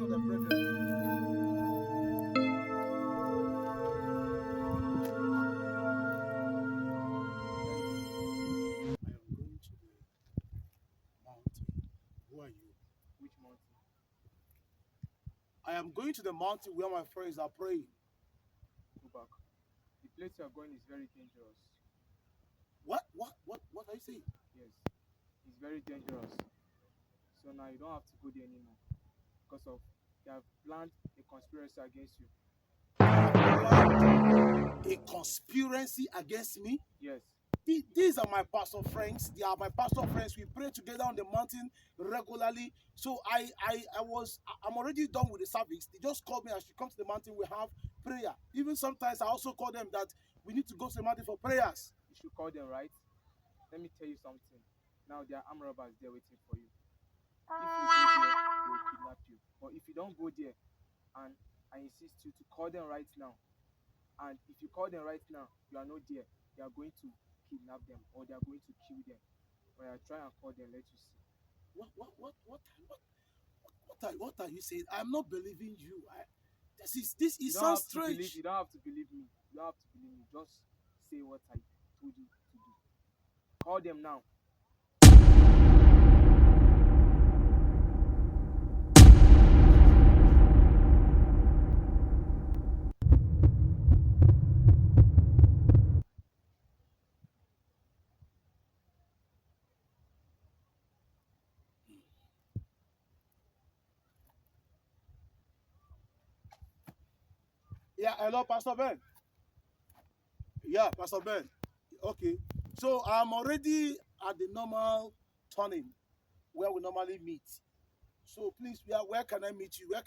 the brethren. I am going to the mountain. Who are you? Which mountain? I am going to the mountain where my friends are praying. Go back. The place you are going is very dangerous. What are you saying? Yes, it's very dangerous. So now you don't have to go there anymore because of they have planned a conspiracy against you. A conspiracy against me. Yes. These are my pastor friends. They are my pastor friends. We pray together on the mountain regularly. So I'm already done with the service. They just called me. I should come to the mountain. We have prayer. Even sometimes I also call them that we need to go to the mountain for prayers. You should call them, right? Let me tell you something. Now there are armed robbers there waiting for you. If you go there, they will kidnap you. But if you don't go there, and I insist you to call them right now, and if you call them right now, you are not there, they are going to kidnap them or they are going to kill them. When I try and call them, let you see. What are you saying? I'm not believing you. This You is don't so have to strange. believe. You don't have to believe me. You don't have to believe me. Just say what I told you to do. Call them now. Yeah, hello, Pastor Ben. Yeah, Pastor Ben. Okay. So I'm already at the normal turning where we normally meet. So please, where can I meet you? Where can